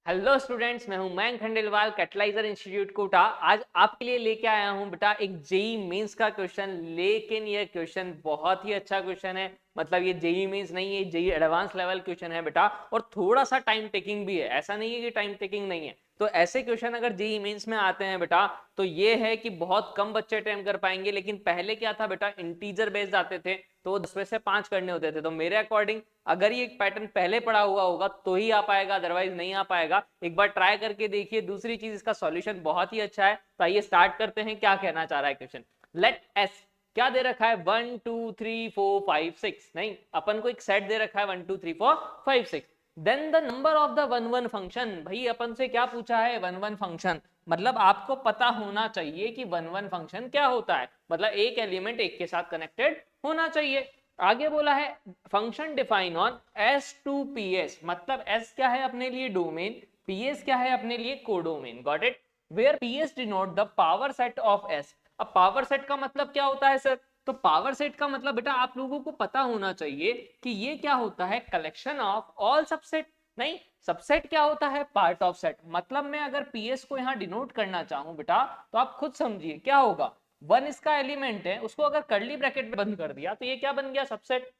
Hello students, मैं हूं Mayank Khandelwal, कैटलाइजर institute Kota. आज आपके लिए लेके आया हूं बेटा एक जेई मेंस का क्वेश्चन। लेकिन ये क्वेश्चन बहुत ही अच्छा क्वेश्चन है। मतलब ये जेई मेंस नहीं है, जेई एडवांस लेवल क्वेश्चन है बेटा, और थोड़ा सा टाइम टेकिंग भी है। ऐसा नहीं है कि टाइम टेकिंग नहीं है। तो ऐसे क्वेश्चन अगर जेई मेंस में आते हैं बेटा, तो ये है कि बहुत कम बच्चे अटेम्प्ट कर पाएंगे। लेकिन पहले क्या था बेटा, इंटीजर बेस्ड आते थे, तो 10 में से 5 करने होते थे। तो मेरे अकॉर्डिंग अगर ये पैटर्न पहले पढ़ा हुआ होगा तो ही आ पाएगा, अदरवाइज नहीं आ पाएगा। एक बार ट्राई करके देखिए। दूसरी चीज, इसका सॉल्यूशन बहुत ही अच्छा है। तो आइए स्टार्ट करते हैं। क्या कहना चाह रहा है क्वेश्चन? लेट एस क्या दे रखा है, 1 2 3 4 5 6। नहीं, अपन को एक सेट दे रखा है 1 2 3 4 5 6। Then the number of the one one function. भाई अपन से क्या पूछा है? One one function. मतलब आपको पता होना चाहिए कि वन वन फंक्शन क्या होता है। मतलब एक एलिमेंट एक के साथ कनेक्टेड होना चाहिए। आगे बोला है function define on S to P S. मतलब एस क्या है अपने लिए? डोमेन। पी एस क्या है अपने लिए? Codomain. Got it? Where P S denote the power set of S. अब पावर सेट का मतलब क्या होता है सर? तो पावर सेट का मतलब बेटा आप लोगों को पता होना चाहिए कि ये क्या होता है? Collection of all subset. नहीं, सबसेट क्या होता है? Part of set. मतलब मैं अगर पीएस को यहां डिनोट करना चाहूं बेटा, तो आप खुद समझिए क्या होगा। वन इसका एलिमेंट है, उसको अगर कर्ली ब्रैकेट में बंद कर दिया तो ये क्या बन गया? सबसेट।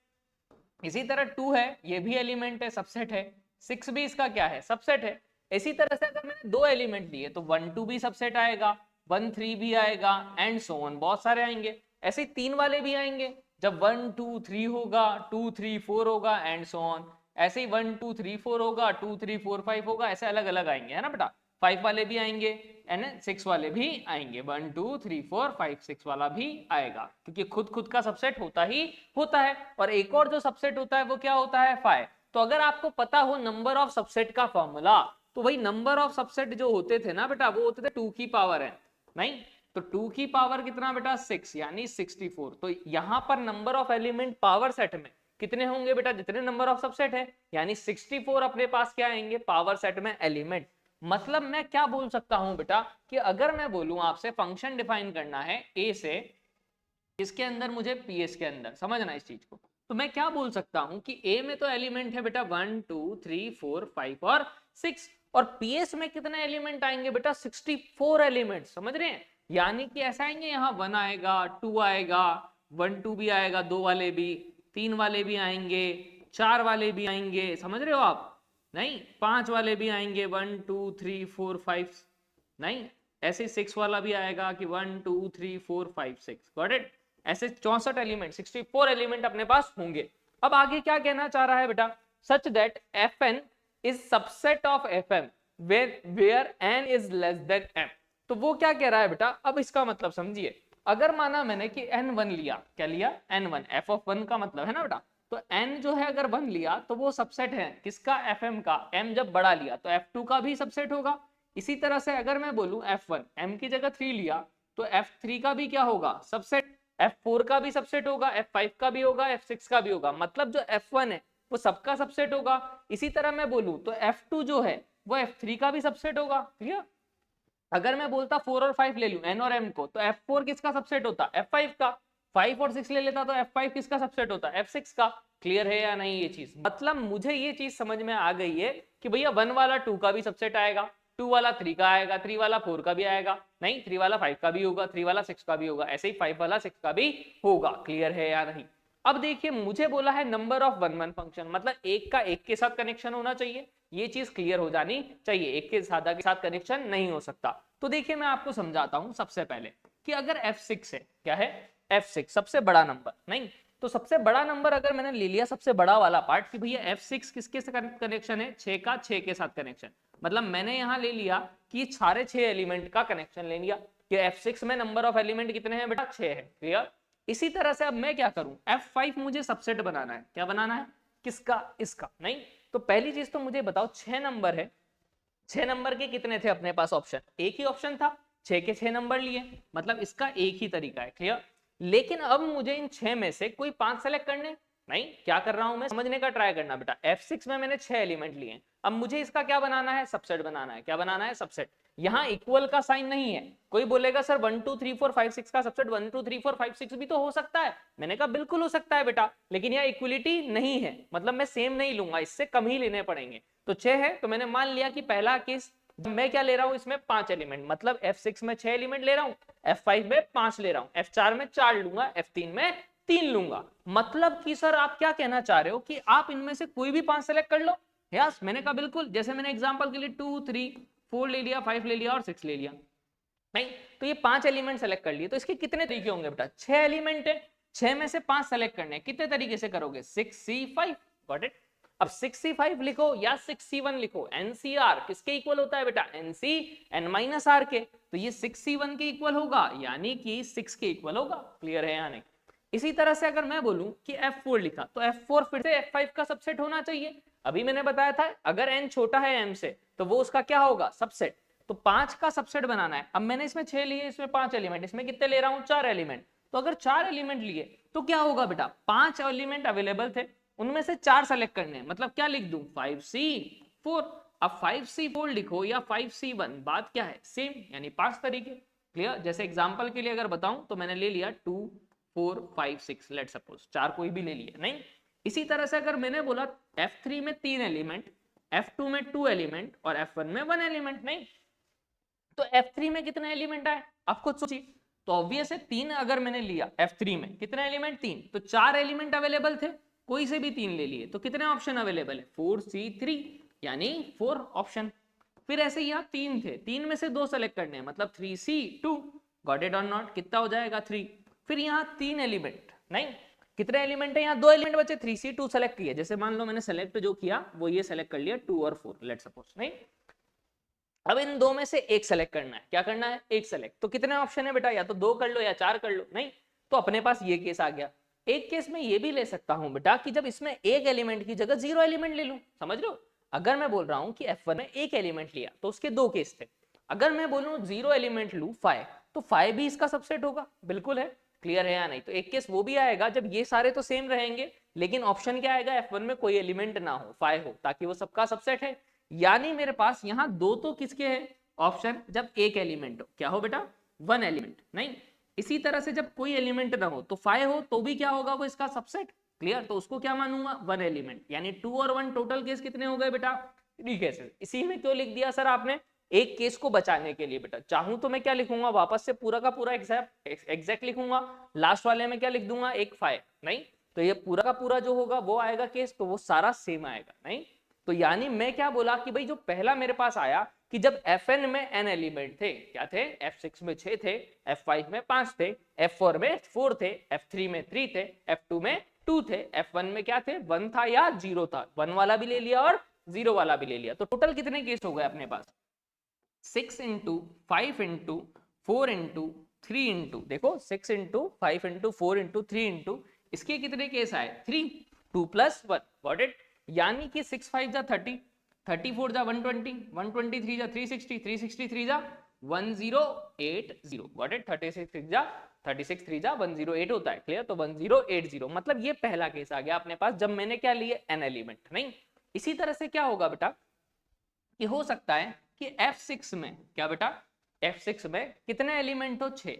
इसी तरह 2 है, ये भी एलिमेंट है, सबसेट है। 6 भी इसका क्या है? सबसेट है। इसी तरह से अगर मैंने दो एलिमेंट लिए तो 1 2 भी सबसेट आएगा, 1 3 भी आएगा, एंड सो ऑन, बहुत सारे आएंगे। ऐसे तीन वाले भी आएंगे। जब 1 2 3 होगा, 2 3 4 होगा, एंड सो ऑन। ऐसे ही 1 2 3 4 होगा, 2 3 4 5 होगा, ऐसे अलग अलग आएंगे, है ना बेटा। 5 वाले भी आएंगे एंड 6 वाले भी आएंगे। 1 2 3 4 5 6 वाला भी आएगा, क्योंकि खुद खुद का सबसेट होता ही होता है। और एक और जो सबसेट होता है वो क्या होता है? 5। तो अगर आपको पता हो नंबर ऑफ सबसेट का फॉर्मूला, तो वही नंबर ऑफ सबसेट जो होते थे ना बेटा, वो होते थे 2 की पावर है। नहीं, तो 2 की पावर कितना बेटा? 6, यानी 64। तो यहां पर number of element power set में कितने होंगे बेटा? जितने नंबर ऑफ सबसेट है, यानी 64 अपने पास क्या आएंगे पावर सेट में? एलिमेंट। मतलब मैं क्या बोल सकता हूं बेटा, कि अगर मैं बोलूं आपसे फंक्शन डिफाइन करना है ए से, इसके अंदर मुझे पीएस के अंदर, समझना इस चीज को, तो मैं क्या बोल सकता हूं कि ए में तो एलिमेंट है बेटा 1 2 3 4 5 और 6, और पीएस में कितने एलिमेंट आएंगे बेटा? 64 एलिमेंट। समझ रहे हैं? यानी कि ऐसा आएंगे, यहाँ 1 आएगा, 2 आएगा, 1 2 भी आएगा, 2 वाले भी, 3 वाले भी आएंगे, 4 वाले भी आएंगे, समझ रहे हो आप? नहीं, 5 वाले भी आएंगे, 1 2 3 4 5। नहीं, ऐसे 6 वाला भी आएगा कि 1 2 3 4 5 6। Got it? ऐसे 64 एलिमेंट, 64 एलिमेंट अपने पास होंगे। अब आगे क्या कहना चाह रहा है बेटा? Such that F N is subset of F M where N is less than M. तो वो क्या कह रहा है बेटा? अब इसका मतलब समझिए। अगर माना मैंने कि n1 लिया, क्या लिया? n1, f ऑफ 1 का मतलब है ना बेटा। तो n जो है अगर 1 लिया तो वो सबसेट है किसका? fm का। m जब बड़ा लिया तो f2 का भी सबसेट होगा। इसी तरह से अगर मैं बोलूं f1, m की जगह 3 लिया तो f3 का भी क्या होगा? सबसेट। f4 का भी सबसेट होगा, f5 का भी होगा, f6 का भी होगा। मतलब जो f1 है वो सबका सबसेट होगा। इसी तरह मैं बोलूं तो f2 जो है वो f3 का भी सबसेट होगा। क्लियर? अगर मैं बोलता 4 और 5 ले लूं, n और m को, तो f4 किसका सबसेट होता? f5 का। 5 और 6 ले लेता तो f5 किसका सबसेट होता? f6 का। क्लियर है या नहीं ये चीज? मतलब मुझे ये चीज समझ में आ गई है कि भैया 1 वाला 2 का भी सबसेट आएगा, 2 वाला 3 का आएगा, 3 वाला 4 का भी आएगा, नहीं 3 वाला 5 का भी होगा, 3 वाला 6 का भी होगा, ऐसे ही 5 वाला 6 का भी होगा। क्लियर है या नहीं? अब देखिए, मुझे बोला है number of one one function, मतलब एक का एक के साथ कनेक्शन होना चाहिए। ये चीज क्लियर हो जानी चाहिए, एक के साथ कनेक्शन नहीं हो सकता। तो देखिए मैं आपको समझाता हूं सबसे पहले कि अगर f6 है, क्या है? f6 सबसे बड़ा नंबर। नहीं, तो सबसे बड़ा नंबर अगर मैंने ले लिया, सबसे बड़ा वाला पार्ट, कि भैया f6 किसके साथ कनेक्शन है? 6 का, 6 के साथ कनेक्शन। मतलब मैंने यहां ले लिया कि सारे 6 एलिमेंट का कनेक्शन ले लिया, कि f6 में नंबर ऑफ एलिमेंट कितने हैं बेटा? 6 है। क्लियर? इसी तरह से अब मैं क्या करूं, f5 मुझे सबसेट बनाना है। क्या बनाना है? किसका? इसका। नहीं, तो पहली चीज तो मुझे बताओ, 6 नंबर है, 6 नंबर के कितने थे अपने पास ऑप्शन? एक ही ऑप्शन था, 6 के 6 नंबर लिए, मतलब इसका एक ही तरीका है। क्लियर? लेकिन अब मुझे इन 6 में से कोई 5 सेलेक्ट करने। नहीं, क्या कर रहा हूं मैं? समझने का ट्राई करना बेटा। f6 में मैंने 6 एलिमेंट लिए, अब मुझे इसका क्या बनाना है? सबसेट बनाना है। क्या बनाना है? सबसेट। यहाँ इक्वल का साइन नहीं है। कोई बोलेगा सर 1 2 3 4 5 6 का सबसेट 1 2 3 4 5 6 भी तो हो सकता है। मैंने कहा बिल्कुल हो सकता है बेटा, लेकिन यहाँ इक्वलिटी नहीं है, मतलब मैं सेम नहीं लूंगा, इससे कम ही लेने पड़ेंगे। तो 6 है, तो मैंने मान लिया कि पहला केस मैं क्या ले रहा हूं, इसमें 5 एलिमेंट, मतलब F6 में 6 एलिमेंट ले रहा हूं, F5 में 5 ले रहा हूं, F4 में 4 लूंगा, F3 में 3 लूंगा। मतलब कि सर आप क्या कहना चाह रहे हो कि आप इनमें से कोई भी 5 सेलेक्ट कर लो। यस, मैंने कहा बिल्कुल, जैसे मैंने एग्जांपल के लिए 2 3 4 ले लिया, 5 ले लिया और 6 ले लिया, नहीं तो ये 5 एलिमेंट सेलेक्ट कर लिए। तो इसके कितने तरीके होंगे बेटा, 6 एलिमेंट है, 6 में से 5 सेलेक्ट करने हैं, कितने तरीके से करोगे, 6C5, गॉट इट। अब 6C5 लिखो या 6C1 लिखो, NCR किसके इक्वल होता है बेटा, NC n माइनस R के, तो ये 6C1 के इक्वल होगा, यानी कि 6 के इक्वल होगा। क्लियर है या नहीं? इसी तरह से अगर मैं बोलूं कि F4 लिखा, तो F4 फिर से F5 का सबसेट होना चाहिए। अभी मैंने बताया था अगर n छोटा है m से तो वो उसका क्या होगा, सबसेट। तो 5 का सबसेट बनाना है। अब मैंने इसमें 6 लिए, इसमें 5 एलिमेंट, इसमें कितने ले रहा हूं, 4 एलिमेंट। तो अगर 4 एलिमेंट लिए तो क्या होगा बेटा, 5 एलिमेंट अवेलेबल थे, उनमें से 4 सेलेक्ट करने हैं, मतलब क्या लिख दूं, 5C4। अब 5C4 लिखो या 5C1, बात क्या है, सेम, यानी 5 तरीके। क्लियर? जैसे एग्जांपल के लिए अगर बताऊं तो मैंने ले लिया 2 4 5 6, लेट सपोज 4 कोई भी ले लिया, नहीं। इसी तरह से अगर मैंने बोला F3 में 3 एलिमेंट, F2 में 2 एलिमेंट और F1 में 1 एलिमेंट, नहीं, तो F3 में कितने एलिमेंट आए, आप खुद सोचिए। तो ऑब्वियस है 3 अगर मैंने लिया, F3 में कितने एलिमेंट, 3, तो 4 एलिमेंट अवेलेबल थे, कोई से भी 3 ले लिए, तो कितने ऑप्शन अवेलेबल है, 4C3, यानी 4 ऑप्शन। फिर ऐसे ही यहाँ 3 थे, 3 में से 2 सेलेक्ट करने हैं, मतलब 3C2, गॉट इट और नॉट, कितना हो जाएगा, 3। फिर यहाँ 3 एलिमेंट, नहीं, कितने एलिमेंट है, यहाँ 2 एलिमेंट बचे, 3C2 सेलेक्ट किया, जैसे मान लो मैंने सेलेक्ट जो किया वो ये सेलेक्ट कर लिया 2 और 4, लेट सपोज, नहीं। अब इन दो में से एक सेलेक्ट करना है, क्या करना है, एक सेलेक्ट। तो कितने ऑप्शन है बेटा, या तो 2 कर लो या 4 कर लो, नहीं, तो अपने पास ये केस आ गया। एक केस में ये भी ले सकता हूं बेटा कि जब इसमें एक एलिमेंट की जगह 0 एलिमेंट ले लूं, समझ लो। अगर मैं बोल रहा हूं कि F1 में एक एलिमेंट लिया तो उसके 2 केस थे। अगर मैं बोलूं 0 एलिमेंट लूं 5, तो 5 भी इसका सबसेट होगा, बिल्कुल है। क्लियर है या नहीं? तो एक केस वो भी आएगा जब ये सारे तो सेम रहेंगे, लेकिन ऑप्शन क्या आएगा, F1 में कोई एलिमेंट ना हो, 5 हो, ताकि वो सबका सबसेट है। यानी मेरे पास यहाँ 2 तो किसके हैं ऑप्शन, जब एक एलिमेंट हो, क्या हो बेटा, 1 एलिमेंट, नहीं। इसी तरह से जब कोई एलिमेंट ना हो तो 5 हो तो भी क्या होगा, वो इसका सबसेट। क्लियर? तो उसको क्या मानूंगा, 1 एलिमेंट, यानी 2 और 1 टोटल केस कितने हो गए बेटा, 3 केसेस। इसी में क्यों लिख दिया सर आपने, एक केस को बचाने के लिए बेटा। चाहूं तो मैं क्या लिखूंगा, वापस से पूरा का पूरा एग्जैक्ट लिखूंगा, लास्ट वाले में क्या लिख दूंगा, एक 5, नहीं, तो ये पूरा का पूरा जो होगा वो आएगा केस, तो वो सारा सेम आएगा, नहीं। तो यानी मैं क्या बोला कि भाई जो पहला मेरे पास आया कि जब Fn में n एलिमेंट थे, क्या थे, F6 में 6 थे, F5 में 5 थे, F4 में 4 थे, F3 में 3 थे, F2 में 2 थे, F1 में क्या थे, 1 था या 0 था, 1 वाला भी ले लिया और 0 वाला भी ले लिया। तो टोटल कितने केस हो गए अपने पास, 6 इंटू 5 इंटू 4 इंटू 3 इंटू, देखो 6 इंटू 5 इंटू 4 इंटू 3 इंटू, इसके कितने केस आए, 3, 2 प्लस 1, गॉट इट। यानी कि 6 5 जा 30, 34 जा 120, 123 जा 360, 363 जा 1080, गॉट इट। 36 जा 36 3 जा 108 होता है, क्लियर। तो 1080, मतलब ये पहला केस आ गया अपने पास जब मैंने क्या लिए, n एलिमेंट, नहीं। इसी तरह से क्या होगा बेटा कि हो सकता है कि F6 में क्या बेटा, F6 में कितने एलिमेंट हो, 6,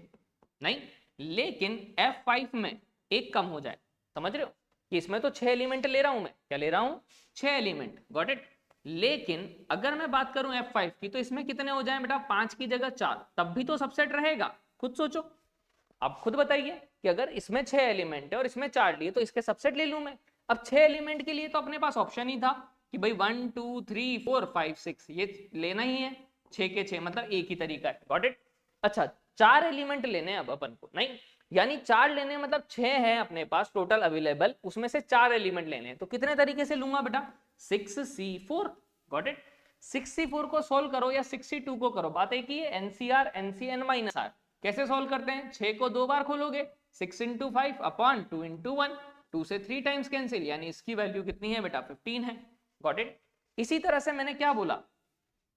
नहीं, लेकिन F5 में एक कम हो जाए, समझ रहे हो कि इसमें तो 6 एलिमेंट ले रहा हूं मैं, क्या ले रहा हूं, 6 एलिमेंट, गॉट इट। लेकिन अगर मैं बात करूं F5 की, तो इसमें कितने हो जाए बेटा, 5 की जगह 4, तब भी तो सबसेट रहेगा। खुद सोचो, आप खुद बताइए कि अगर इसमें 6 एलिमेंट है और इसमें 4 लिए तो इसके सबसेट ले लूं मैं। अब 6 एलिमेंट के लिए तो अपने पास ऑप्शन ही था कि भाई 1 2 3 4 5 6 ये लेना ही है, 6 के 6, मतलब एक ही तरीका है, गॉट इट। अच्छा, 4 एलिमेंट लेने हैं अब अपन को, नहीं, यानी 4 लेने मतलब 6 है अपने पास टोटल अवेलेबल, उसमें से 4 एलिमेंट लेने हैं, तो कितने तरीके से लूंगा बेटा, 6C4, गॉट इट। 6C4 को सोल्व करो या 6C2 को करो, बात एक ही है, NCR NCn माइनस R। कैसे सोल्व करते हैं, 6 को 2 बार खोलोगे, 6 इंटू 5 अपॉन 2 इंटू 1, 2 से 3 टाइम्स कैंसिल, यानी इसकी वैल्यू कितनी है बेटा, 15 है, गॉट इट। इसी तरह से मैंने क्या बोला,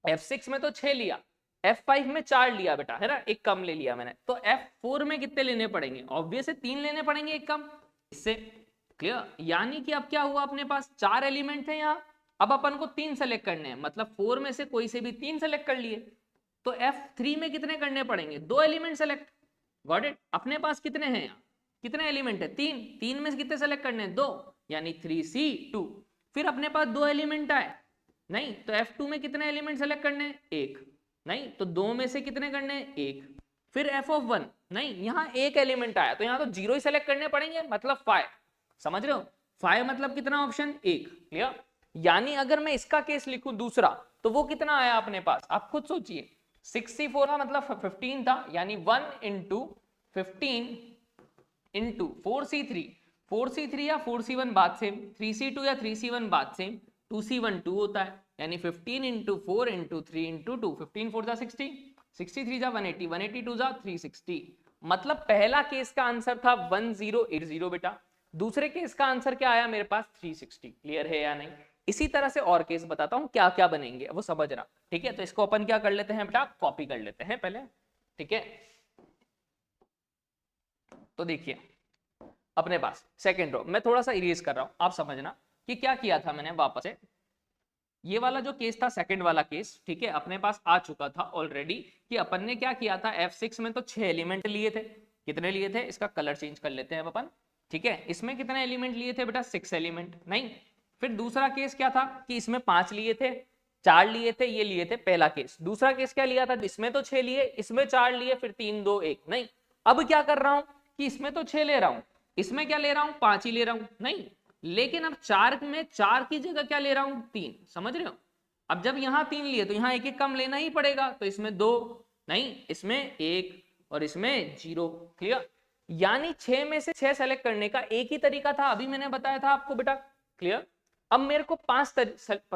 F6 में तो 6 लिया, F5 में 4 लिया बेटा, है ना, एक कम ले लिया मैंने, तो F4 में कितने लेने पड़ेंगे, ऑब्वियस है 3 लेने पड़ेंगे, एक कम, इससे क्लियर। यानी कि अब क्या हुआ, अपने पास 4 एलिमेंट थे यहाँ, अब अपन को 3 सेलेक्ट करने हैं, मतलब 4 में से कोई से भी 3 सेलेक्ट कर लिए, तो F3 में कितने करने पड़ेंगे, 2 एलिमेंट सेलेक्ट, गॉट इट। अपने पास कितने हैं यहाँ, कितने एलिमेंट है, 3, 3 में से कितने सेलेक्ट करने हैं, 2, यानी 3C2। फिर अपने पास 2 एलिमेंट आए, नहीं तो F2 में कितने एलिमेंट सेलेक्ट करने हैं, एक, नहीं तो 2 में से कितने करने हैं, एक, फिर F(1), नहीं यहाँ एक एलिमेंट आया तो यहाँ तो 0 ही सेलेक्ट करने पड़ेंगे, मतलब 5, समझ रहे हो, 5 मतलब कितना ऑप्शन, एक, क्लियर। यानी अगर मैं इसका केस लिखूं दूसरा तो वो कितना आया अपने पास, आप खुद सोचिए, 64 का मतलब 15 था, यानी 1 इंटू 15 इंटू 4C3, 4C3 या 4C1 बात सेम, 3C2 या 3C1 बात सेम, 2C1 2 होता है, यानी 15 इंटू 4 इंटू 3 इंटू 2, 15 4 जा 60, 63 जा 180, 182 जा 360, मतलब पहला केस का आंसर था 1080 बेटा, दूसरे केस का आंसर क्या आया मेरे पास 360, क्लियर है या नहीं। इसी तरह से और केस बताता हूं क्या क्या बनेंगे वो समझना, ठीक है। तो इसको अपन क्या कर लेते हैं बेटा, कॉपी कर लेते हैं पहले, ठीक है। तो देखिए अपने पास सेकेंड रो, मैं थोड़ा सा इरेज कर रहा हूं, आप समझना कि क्या किया था मैंने, वापस से ये वाला जो केस था सेकंड वाला केस, ठीक है, अपने पास आ चुका था ऑलरेडी, कि अपन ने क्या किया था, F6 में तो 6 एलिमेंट लिए थे, कितने लिए थे, इसका कलर चेंज कर लेते हैं अपन, ठीक है, इसमें कितने एलिमेंट लिए थे बेटा, 6 एलिमेंट, नहीं, फिर दूसरा केस क्या था कि इसमें 5 लिए थे, 4 लिए थे, ये लिए थे पहला केस, दूसरा केस क्या लिया था, इसमें तो 6 लिए, इसमें 4 लिए, फिर 3 2 1, नहीं, अब क्या कर रहा हूं कि इसमें तो 6 ले रहा हूं, इसमें क्या ले रहा हूं, 5 ही ले रहा हूं, नहीं, लेकिन अब 4 में 4 की जगह क्या ले रहा हूं, 3, समझ रहे हो। अब जब यहां 3 लिए तो यहां एक एक कम लेना ही पड़ेगा, तो इसमें 2, नहीं, इसमें 1 और इसमें 0, क्लियर। यानी 6 में से 6 सेलेक्ट करने का एक ही तरीका था, अभी मैंने बताया था आपको बेटा, क्लियर। अब मेरे को 5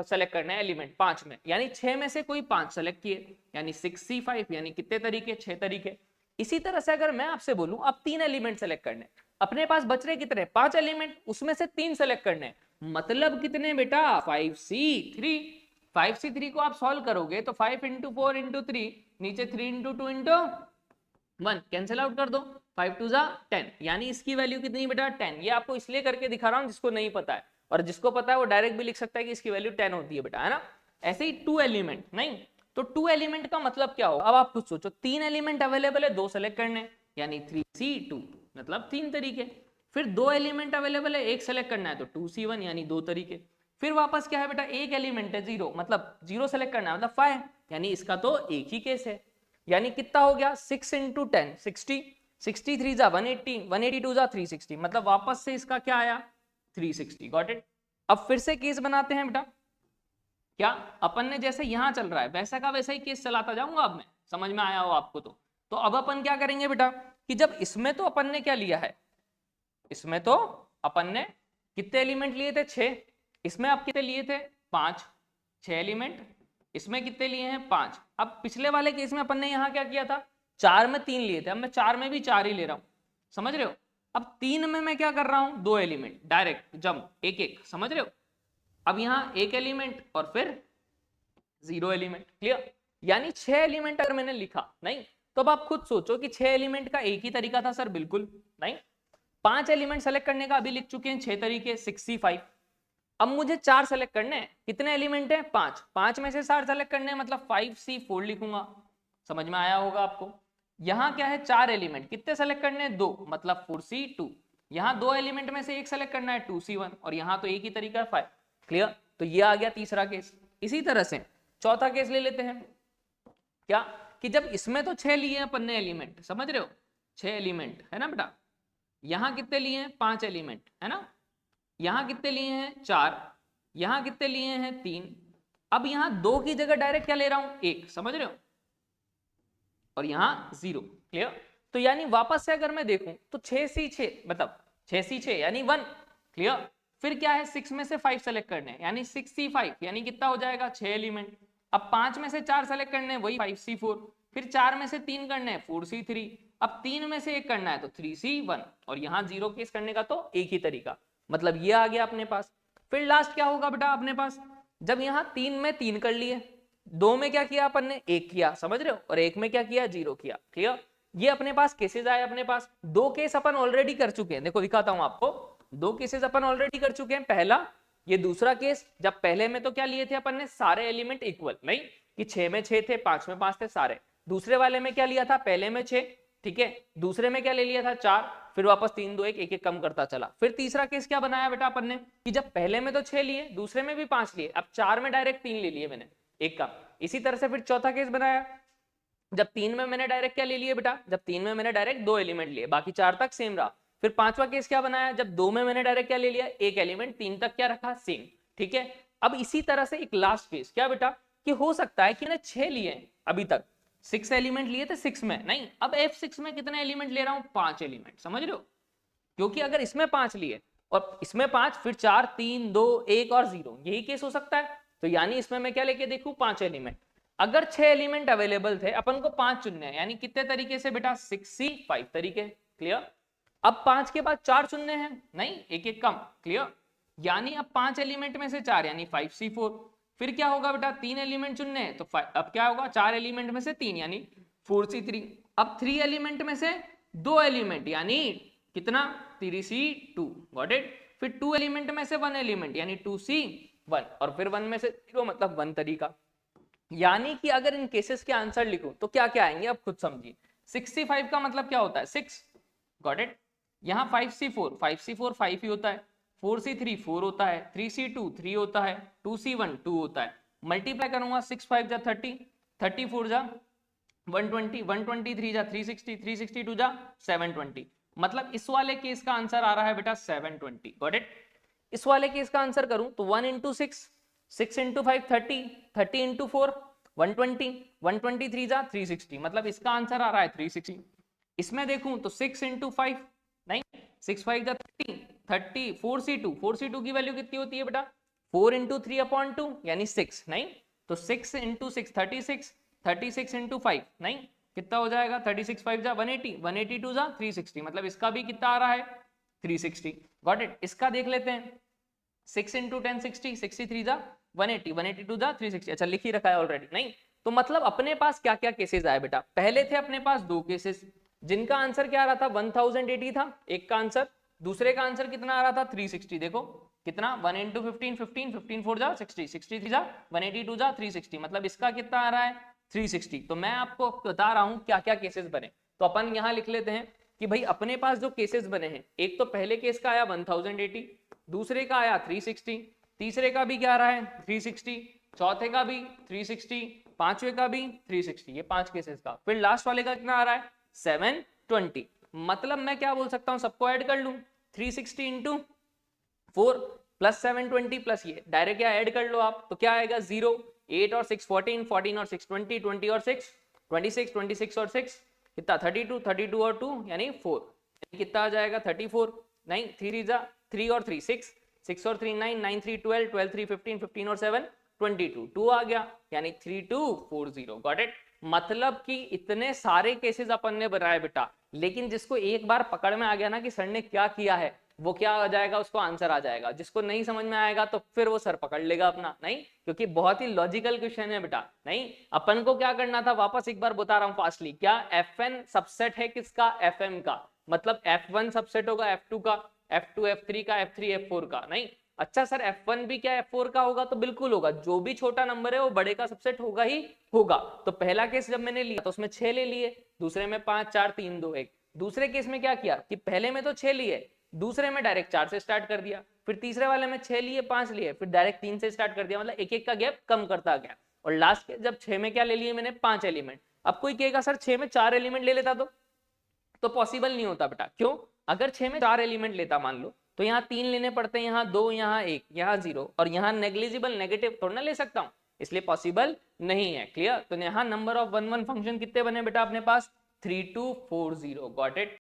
सेलेक्ट करना है एलिमेंट, 5 में, यानी 6 में से कोई 5 सेलेक्ट किए, यानी 6C5, यानी कितने तरीके, 6 तरीके। इसी तरह से अगर मैं आपसे बोलूं अब 3 एलिमेंट सेलेक्ट करने, अपने पास बच रहे कितने, 5 एलिमेंट, उसमें से 3 सेलेक्ट करने, मतलब कितने बेटा, 5C3, 5C3 को आप सॉल्व करोगे तो 5 इंटू 4 इंटू 3, नीचे 3 इंटू 2 इंटू 1, कैंसिल आउट कर दो, 5 2 जा 10, यानी इसकी वैल्यू कितनी बेटा, 10। ये आपको इसलिए करके दिखा रहा हूं जिसको नहीं पता है, और जिसको पता है वो डायरेक्ट भी लिख सकता है कि इसकी वैल्यू 10 होती है बेटा, है ना। ऐसे ही 2 एलिमेंट, नहीं तो 2 एलिमेंट का मतलब क्या होगा, अब आप खुद सोचो, 3 एलिमेंट अवेलेबल है, 2 सेलेक्ट करने, यानी 3C2, मतलब 3 तरीके, फिर 2 एलिमेंट अवेलेबल है, 1 सेलेक्ट करना है तो 2C1, यानी 2 तरीके, फिर वापस क्या है बेटा, एक एलिमेंट है 0, मतलब 0 सेलेक्ट करना है, मतलब 5, यानी इसका तो एक ही केस है, यानी कितना हो गया, 6 इंटू 10 60, 63 जा 180, 182 जा 360, मतलब वापस से इसका क्या आया 360, गॉट इट। अब फिर से केस बनाते हैं बेटा, क्या अपन ने जैसे यहां चल रहा है वैसा का वैसा ही केस चलाता जाऊंगा, अब मैं समझ में आया हो आपको तो अब अपन क्या करेंगे बेटा कि जब इसमें तो अपन ने क्या लिया है, इसमें तो अपन ने कितने एलिमेंट लिए थे, 6, इसमें आप कितने लिए थे, 5, 6 एलिमेंट, इसमें कितने लिए हैं, 5। अब पिछले वाले केस में अपन ने यहाँ क्या किया था, 4 में 3 लिए थे, अब मैं 4 में भी 4 ही ले रहा हूँ, समझ रहे हो। अब 3 में मैं क्या कर रहा हूँ, 2 एलिमेंट डायरेक्ट जंप, एक एक, समझ रहे हो। अब यहाँ एक एलिमेंट और फिर 0 एलिमेंट, क्लियर। यानी 6 एलिमेंट अगर मैंने लिखा, नहीं तो अब आप खुद सोचो कि 6 एलिमेंट का एक ही तरीका था सर, बिल्कुल नहीं। 5 एलिमेंट सेलेक्ट करने का अभी लिख चुके हैं 6 तरीके, 6C5। अब मुझे 4 सेलेक्ट करने हैं, कितने एलिमेंट हैं, 5, 5 में से 4 सेलेक्ट करने हैं, मतलब 5C4 लिखूंगा, समझ में आया होगा आपको। यहाँ क्या है, 4 एलिमेंट, कितने सेलेक्ट करने हैं, 2, मतलब 4C2। यहाँ 2 एलिमेंट में से एक सेलेक्ट करना है, 2C1, और यहाँ तो एक ही तरीका है 5, क्लियर। तो ये आ गया तीसरा केस। इसी तरह से चौथा केस ले लेते हैं, क्या कि जब इसमें तो 6 लिए हैं अपन ने एलिमेंट, समझ रहे हो, 6 एलिमेंट है ना बेटा, यहाँ कितने लिए हैं, 5 एलिमेंट है ना, यहाँ कितने लिए हैं, 4, यहाँ कितने लिए हैं, 3। अब यहाँ 2 की जगह डायरेक्ट क्या ले रहा हूं, 1, समझ रहे हो, और यहाँ 0, क्लियर। तो यानी वापस से अगर मैं देखूं तो 6C6 मतलब 6C6 यानी 1, क्लियर। फिर क्या है, 6 में से 5 सेलेक्ट करने हैं, यानी 6C5, यानी कितना हो जाएगा, 6 एलिमेंट। अब 5 में से 4 सेलेक्ट करने हैं, वही 5C4, फिर 4 में से 3 करने हैं, 4C3, अब 3 में से 1 करना है तो 3C1, और यहाँ 0 केस करने का तो एक ही तरीका, मतलब ये आ गया अपने पास। फिर लास्ट क्या होगा बेटा अपने पास, जब यहाँ 3 में 3 कर लिए, 2 में क्या किया अपन ने, 1 किया, समझ रहे हो, और 1 में क्या किया, 0 किया, क्लियर। ये अपने पास केसेस आए, अपने पास 2 केस अपन ऑलरेडी कर चुके हैं, देखो दिखाता हूं आपको, 2 केसेस अपन ऑलरेडी कर चुके हैं। पहला ये दूसरा केस, जब पहले में तो क्या लिए थे अपन ने, सारे एलिमेंट इक्वल, नहीं कि 6 में 6 थे, 5 में 5 थे सारे। दूसरे वाले में क्या लिया था, पहले में 6, ठीक है, दूसरे में क्या ले लिया था 4, फिर वापस 3 2 1 1 1 कम करता चला। फिर तीसरा केस क्या बनाया बेटा अपन ने कि जब पहले में तो 6 लिए, दूसरे में भी 5 लिए, अब 4 में डायरेक्ट 3 ले लिए मैंने एक का। इसी तरह से फिर चौथा केस बनाया, जब 3 में मैंने डायरेक्ट क्या ले लिए बेटा, जब 3 में मैंने डायरेक्ट 2 एलिमेंट लिए, बाकी 4 तक सेम रहा। फिर पांचवा केस क्या बनाया, जब 2 में मैंने डायरेक्ट क्या ले लिया, एक एलिमेंट, 3 तक क्या रखा, सेम। ठीक है, अब इसी तरह से एक लास्ट केस क्या बेटा कि हो सकता है कि मैंने 6 लिए अभी तक, 6 एलिमेंट लिए थे 6 में, नहीं अब F6 में कितने एलिमेंट ले रहा हूं, 5 एलिमेंट, समझ रहे हो? क्योंकि अगर इसमें 5 लिए और इसमें 5, फिर 4 3 2 1 और 0, यही केस हो सकता है। तो यानी इसमें मैं क्या लेके देखूं, 5 एलिमेंट। अगर 6 एलिमेंट अवेलेबल थे, अपन को 5 चुनने हैं, यानी कितने तरीके से बेटा, 65 तरीके। क्लियर? अब 5 के बाद 4 चुनने हैं, नहीं एक एक कम। क्लियर? यानी अब 5 एलिमेंट में से 4 यानी 5C4। फिर क्या होगा बेटा, 3 एलिमेंट चुनने हैं, तो अब क्या होगा, 4 एलिमेंट में से 3 यानी 4C3। अब 3 एलिमेंट में से 2 एलिमेंट यानी कितना, 3C2। Got it? फिर 2 एलिमेंट में से 1 एलिमेंट यानी 2C1, और फिर 1 में से 0 मतलब 1 तरीका। यानी कि अगर इन केसेस के आंसर लिखूं तो क्या क्या आएंगे, अब खुद समझिए। 65 का मतलब क्या होता है, 6। Got it? यहाँ 5C4 5 ही होता है, 4C3 4 होता है, 3C2 3 होता है, 2C1 2 होता है। मल्टीप्लाई करूंगा, 6 5 जा 30, 30 4 जा 120, 123 जा 360, 362 जा 720। मतलब इस वाले केस का आंसर आ रहा है बेटा 720। Got it? इस वाले केस का आंसर करूं तो 1 इंटू 6, 6 इंटू 5 30, 30 इंटू 4 120, 123 जा 360, मतलब इसका आंसर आ रहा है 360। इसमें देखूं तो 6 इंटू 5, नहीं 6 5 जा 30, 30 4C2 की वैल्यू कितनी होती है बेटा, 4 इंटू 3/2 यानी 6, नहीं तो 6 इंटू 6 36, 36 इंटू 5, नहीं कितना हो जाएगा, 36 5 जा 180, 182 जा 360, मतलब इसका भी कितना आ रहा है 360। Got it? इसका देख लेते हैं, 6 इंटू 10 60, 63 जा 180, 182 जा 360। अच्छा लिख ही रखा है ऑलरेडी, नहीं तो मतलब अपने पास क्या क्या केसेस आए बेटा, पहले थे अपने पास 2 केसेस जिनका आंसर क्या आ रहा था, 1080 था एक का आंसर, दूसरे का आंसर कितना आ रहा था 360। देखो कितना, 1 इंटू 15 15, 15 4 जा 60, 63 जा 182 जा 360, मतलब इसका कितना आ रहा है 360। तो मैं आपको बता रहा हूं क्या क्या केसेस बने, तो अपन यहां लिख लेते हैं कि भाई अपने पास जो केसेस बने हैं, एक तो पहले केस का आया 1080, दूसरे का आया 360, तीसरे का भी क्या आ रहा है 360, चौथे का भी 360, पांचवे का भी 360, ये 5 केसेस का। फिर लास्ट वाले का कितना आ रहा है 720। मतलब मैं क्या बोल सकता हूं, सबको ऐड कर लूं, 360 इंटू 4 प्लस 720 प्लस ये डायरेक्ट क्या ऐड कर लो आप, तो क्या आएगा 0, 8 और 6 14, 14 और 6 20, 20 और 6 26, 26 और 6 कितना 32, 32 और 2 यानी 4, कितना आ जाएगा 34, नहीं 3 जा 3 और 3 6, 6 और 3 9, 9 3 12, 12 3 15, 15 और 7 22, 2 आ गया यानी 3240। Got it? मतलब कि इतने सारे केसेस अपन ने बनाए बेटा, लेकिन जिसको एक बार पकड़ में आ गया ना कि सर ने क्या किया है, वो क्या आ जाएगा, उसको आंसर आ जाएगा। जिसको नहीं समझ में आएगा तो फिर वो सर पकड़ लेगा अपना, नहीं क्योंकि बहुत ही लॉजिकल क्वेश्चन है बेटा। नहीं अपन को क्या करना था, वापस एक बार बता रहा हूं फास्टली, क्या Fn सबसेट है किसका, Fm का, मतलब F1 सबसेट होगा F2 का, F2 F3 का, F3 F4 का। नहीं अच्छा सर F1 भी क्या F4 का होगा, तो बिल्कुल होगा, जो भी छोटा नंबर है वो बड़े का सबसेट होगा ही होगा। तो पहला केस जब मैंने लिया तो उसमें 6 ले लिए, दूसरे में 5 4 3 2 1। दूसरे केस में क्या किया कि पहले में तो 6 लिए, दूसरे में डायरेक्ट 4 से स्टार्ट कर दिया, फिर तीसरे वाले में 6 लिए 5 लिए, फिर डायरेक्ट 3 से स्टार्ट कर दिया, मतलब एक एक का गैप कम करता गया। और लास्ट के जब 6 में क्या ले लिए मैंने 5 एलिमेंट। अब कोई कहेगा सर 6 में 4 एलिमेंट ले लेता तो पॉसिबल नहीं होता बेटा। क्यों? अगर 6 में 4 एलिमेंट लेता मान लो, तो यहाँ 3 लेने पड़ते हैं, यहाँ 2, यहाँ 1, यहाँ 0, और यहाँ नेग्लिजिबल नेगेटिव थोड़ा ना ले सकता हूँ, इसलिए पॉसिबल नहीं है। क्लियर? तो यहाँ नंबर ऑफ 1 1 फंक्शन कितने बने बेटा अपने पास, 3240। Got it?